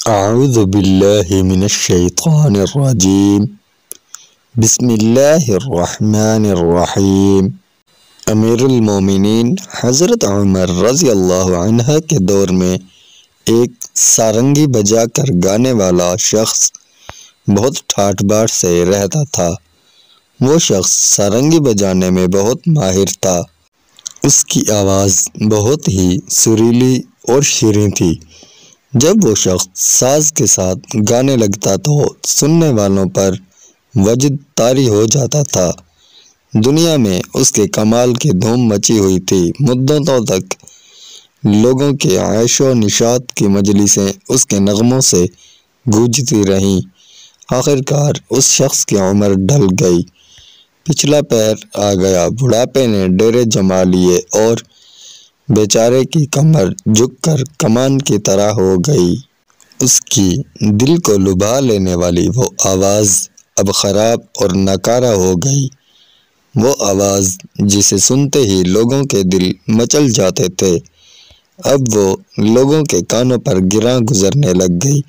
اعوذ باللہ من الشیطان الرجیم بسم اللہ الرحمن الرحیم۔ امیر المومنین حضرت عمر رضی اللہ عنہ کے دور میں ایک سارنگی بجا کر گانے والا شخص بہت ٹھاٹھ باٹھ سے رہتا تھا۔ وہ شخص سارنگی بجانے میں بہت ماہر تھا۔ اس کی آواز بہت ہی سریلی اور شیریں تھی۔ جب وہ شخص ساز کے ساتھ گانے لگتا تو سننے والوں پر وجد طاری ہو جاتا تھا۔ دنیا میں اس کے کمال کی دھوم مچی ہوئی تھی۔ مدتوں تک لوگوں کے عیش و نشاط کی مجلسیں اس کے نغموں سے گونجتی رہیں۔ آخر کار اس شخص کی عمر ڈھل گئی، پچھلا پیر آ گیا، بڑھاپے نے ڈیرے جما لیے اور بیچارے کی کمر جھک کر کمان کی طرح ہو گئی۔ اس کی دل کو لبھا لینے والی وہ آواز اب خراب اور ناکارہ ہو گئی۔ وہ آواز جسے سنتے ہی لوگوں کے دل مچل جاتے تھے، اب وہ لوگوں کے کانوں پر گراں گزرنے لگ گئی۔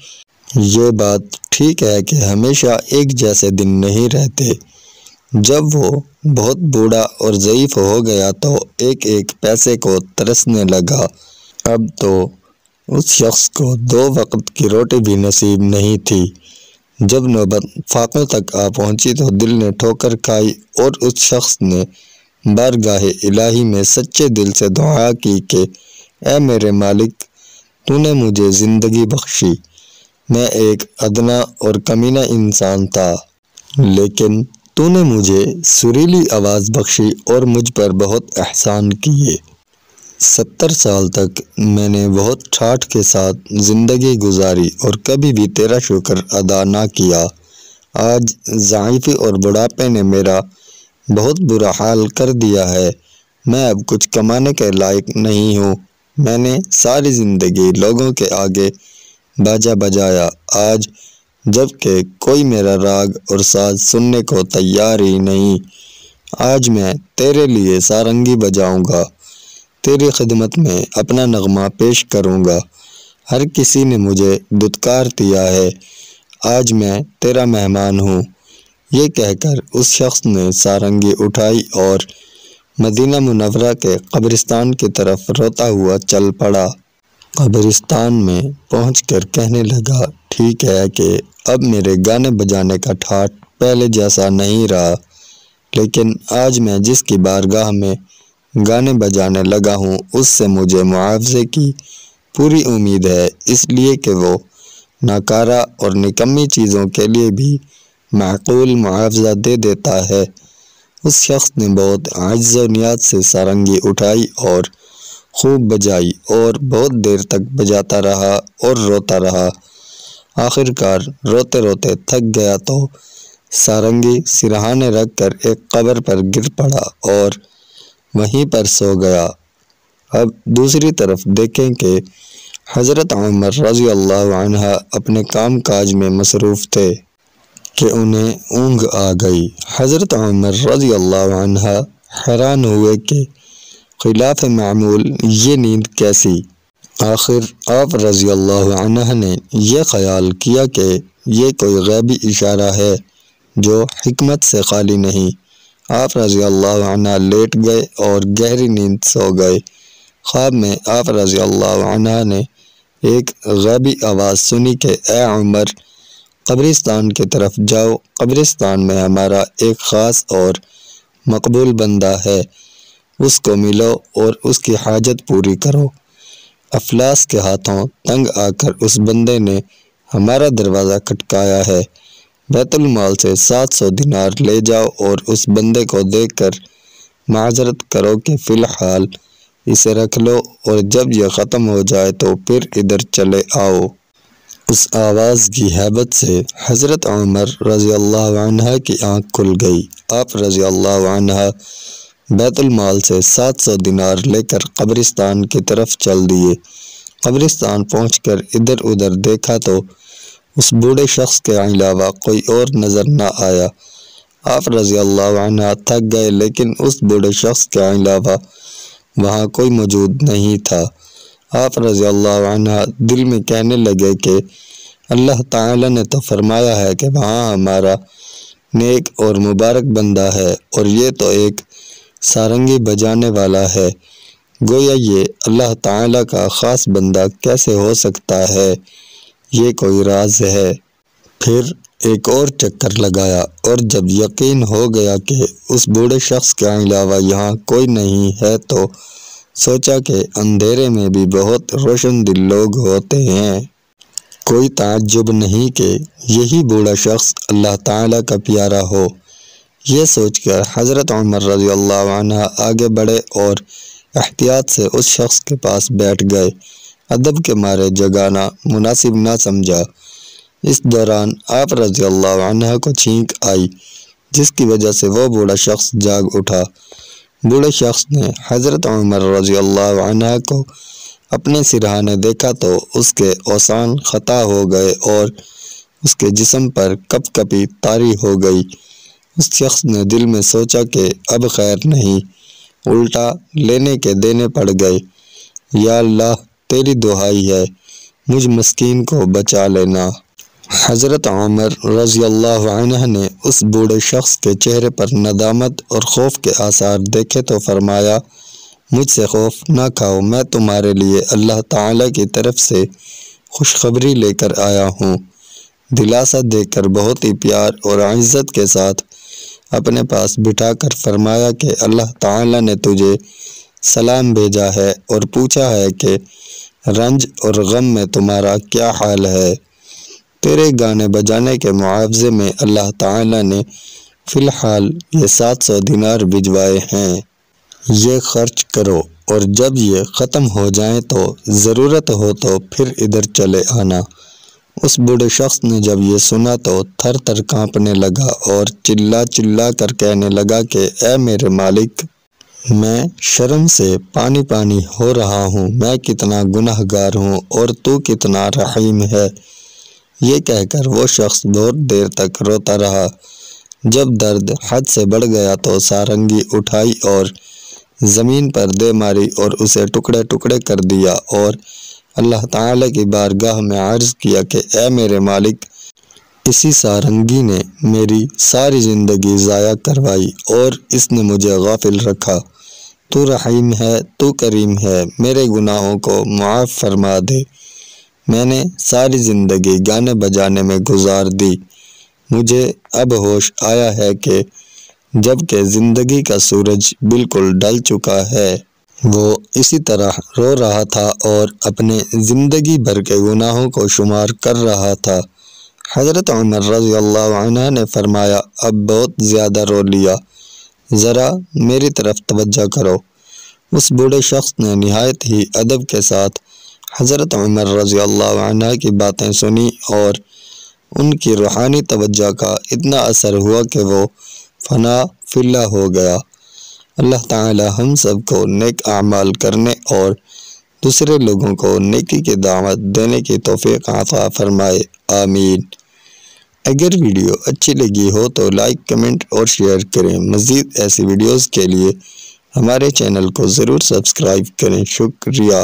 یہ بات ٹھیک ہے کہ ہمیشہ ایک جیسے دن نہیں رہتے۔ جب وہ بہت بوڑھا اور ضعیف ہو گیا تو ایک ایک پیسے کو ترسنے لگا۔ اب تو اس شخص کو 2 وقت کی روٹی بھی نصیب نہیں تھی۔ جب نوبت فاقوں تک آ پہنچی تو دل نے ٹھوکر کھائی اور اس شخص نے بارگاہ الہی میں سچے دل سے دعا کی کہ اے میرے مالک، تو نے مجھے زندگی بخشی۔ میں ایک ادنا اور کمینہ انسان تھا، لیکن تو نے مجھے سریلی آواز بخشی اور مجھ پر بہت احسان کیے۔ 70 سال تک میں نے بہت ٹھاٹھ کے ساتھ زندگی گزاری اور کبھی بھی تیرا شکر ادا نہ کیا۔ آج ضعیفی اور بڑھاپے نے میرا بہت برا حال کر دیا ہے۔ میں اب کچھ کمانے کے لائق نہیں ہوں۔ میں نے ساری زندگی لوگوں کے آگے باجا بجایا، آج جب کہ کوئی میرا راگ اور ساز سننے کو تیار ہی نہیں، آج میں تیرے لیے سارنگی بجاؤں گا، تیری خدمت میں اپنا نغمہ پیش کروں گا۔ ہر کسی نے مجھے دھتکار دیا ہے، آج میں تیرا مہمان ہوں۔ یہ کہہ کر اس شخص نے سارنگی اٹھائی اور مدینہ منورہ کے قبرستان کی طرف روتا ہوا چل پڑا۔ قبرستان میں پہنچ کر کہنے لگا، ٹھیک ہے کہ اب میرے گانے بجانے کا ٹھاٹھ پہلے جیسا نہیں رہا، لیکن آج میں جس کی بارگاہ میں گانے بجانے لگا ہوں اس سے مجھے معاوضے کی پوری امید ہے، اس لیے کہ وہ ناکارہ اور نکمی چیزوں کے لیے بھی معقول معاوضہ دے دیتا ہے۔ اس شخص نے بہت عجز و نیاز سے سارنگی اٹھائی اور خوب بجائی اور بہت دیر تک بجاتا رہا اور روتا رہا۔ آخر کار روتے روتے تھک گیا تو سارنگی سرہانے رکھ کر ایک قبر پر گر پڑا اور وہیں پر سو گیا۔ اب دوسری طرف دیکھیں کہ حضرت عمر رضی اللہ عنہ اپنے کام کاج میں مصروف تھے کہ انہیں اونگ آ گئی۔ حضرت عمر رضی اللہ عنہ حیران ہوئے کہ خلاف معمول یہ نیند کیسی؟ آخر آپ رضی اللہ عنہ نے یہ خیال کیا کہ یہ کوئی غیبی اشارہ ہے جو حکمت سے خالی نہیں۔ آپ رضی اللہ عنہ لیٹ گئے اور گہری نیند سو گئے۔ خواب میں آپ رضی اللہ عنہ نے ایک غیبی آواز سنی کہ اے عمر، قبرستان کی طرف جاؤ، قبرستان میں ہمارا ایک خاص اور مقبول بندہ ہے، اس کو ملو اور اس کی حاجت پوری کرو۔ افلاس کے ہاتھوں تنگ آ کر اس بندے نے ہمارا دروازہ کھٹکایا ہے، بیت المال سے 700 دینار لے جاؤ اور اس بندے کو دیکھ کر معذرت کرو کہ فی الحال اسے رکھ لو اور جب یہ ختم ہو جائے تو پھر ادھر چلے آؤ۔ اس آواز کی ہیبت سے حضرت عمر رضی اللہ عنہ کی آنکھ کھل گئی۔ آپ رضی اللہ عنہ بیت المال سے 700 دینار لے کر قبرستان کی طرف چل دیے۔ قبرستان پہنچ کر ادھر ادھر دیکھا تو اس بوڑھے شخص کے علاوہ کوئی اور نظر نہ آیا۔ آپ رضی اللہ عنہ تھک گئے، لیکن اس بوڑھے شخص کے علاوہ وہاں کوئی موجود نہیں تھا۔ آپ رضی اللہ عنہ دل میں کہنے لگے کہ اللہ تعالی نے تو فرمایا ہے کہ وہاں ہمارا نیک اور مبارک بندہ ہے، اور یہ تو ایک سارنگی بجانے والا ہے۔ گویا یہ اللہ تعالی کا خاص بندہ کیسے ہو سکتا ہے؟ یہ کوئی راز ہے۔ پھر ایک اور چکر لگایا، اور جب یقین ہو گیا کہ اس بوڑھے شخص کے علاوہ یہاں کوئی نہیں ہے تو سوچا کہ اندھیرے میں بھی بہت روشن دل لوگ ہوتے ہیں، کوئی تعجب نہیں کہ یہی بوڑھا شخص اللہ تعالیٰ کا پیارا ہو۔ یہ سوچ کر حضرت عمر رضی اللہ عنہ آگے بڑھے اور احتیاط سے اس شخص کے پاس بیٹھ گئے، ادب کے مارے جگانا مناسب نہ سمجھا۔ اس دوران آپ رضی اللہ عنہ کو چھینک آئی، جس کی وجہ سے وہ بوڑھا شخص جاگ اٹھا۔ بوڑھے شخص نے حضرت عمر رضی اللہ عنہ کو اپنے سرہانے دیکھا تو اس کے اوسان خطا ہو گئے اور اس کے جسم پر کپ کپی طاری ہو گئی۔ اس شخص نے دل میں سوچا کہ اب خیر نہیں، الٹا لینے کے دینے پڑ گئے۔ یا اللہ، تیری دہائی ہے، مجھ مسکین کو بچا لینا۔ حضرت عمر رضی اللہ عنہ نے اس بوڑھے شخص کے چہرے پر ندامت اور خوف کے آثار دیکھے تو فرمایا، مجھ سے خوف نہ کھاؤ، میں تمہارے لیے اللہ تعالیٰ کی طرف سے خوشخبری لے کر آیا ہوں۔ دلاسا دے کر بہت ہی پیار اور عزت کے ساتھ اپنے پاس بٹھا کر فرمایا کہ اللہ تعالیٰ نے تجھے سلام بھیجا ہے اور پوچھا ہے کہ رنج اور غم میں تمہارا کیا حال ہے۔ تیرے گانے بجانے کے معاوضے میں اللہ تعالیٰ نے فی الحال یہ 700 دینار بھجوائے ہیں، یہ خرچ کرو، اور جب یہ ختم ہو جائیں تو ضرورت ہو تو پھر ادھر چلے آنا۔ اس بوڑھے شخص نے جب یہ سنا تو تھر تھر کانپنے لگا اور چلا چلا کر کہنے لگا کہ اے میرے مالک، میں شرم سے پانی پانی ہو رہا ہوں، میں کتنا گناہ گار ہوں اور تو کتنا رحیم ہے۔ یہ کہہ کر وہ شخص بہت دیر تک روتا رہا۔ جب درد حد سے بڑھ گیا تو سارنگی اٹھائی اور زمین پر دے ماری اور اسے ٹکڑے ٹکڑے کر دیا، اور اللہ تعالیٰ کی بارگاہ میں عرض کیا کہ اے میرے مالک، اسی سارنگی نے میری ساری زندگی ضائع کروائی اور اس نے مجھے غافل رکھا۔ تو رحیم ہے، تو کریم ہے، میرے گناہوں کو معاف فرما دے۔ میں نے ساری زندگی گانے بجانے میں گزار دی، مجھے اب ہوش آیا ہے کہ جب کہ زندگی کا سورج بالکل ڈل چکا ہے۔ وہ اسی طرح رو رہا تھا اور اپنے زندگی بھر کے گناہوں کو شمار کر رہا تھا۔ حضرت عمر رضی اللہ عنہ نے فرمایا، اب بہت زیادہ رو لیا، ذرا میری طرف توجہ کرو۔ اس بوڑھے شخص نے نہایت ہی ادب کے ساتھ حضرت عمر رضی اللہ عنہ کی باتیں سنی اور ان کی روحانی توجہ کا اتنا اثر ہوا کہ وہ فنا فی اللہ ہو گیا۔ اللہ تعالی ہم سب کو نیک اعمال کرنے اور دوسرے لوگوں کو نیکی کی دعوت دینے کی توفیق عطا فرمائے، آمین۔ اگر ویڈیو اچھی لگی ہو تو لائک، کمنٹ اور شیئر کریں۔ مزید ایسی ویڈیوز کے لیے ہمارے چینل کو ضرور سبسکرائب کریں۔ شکریہ۔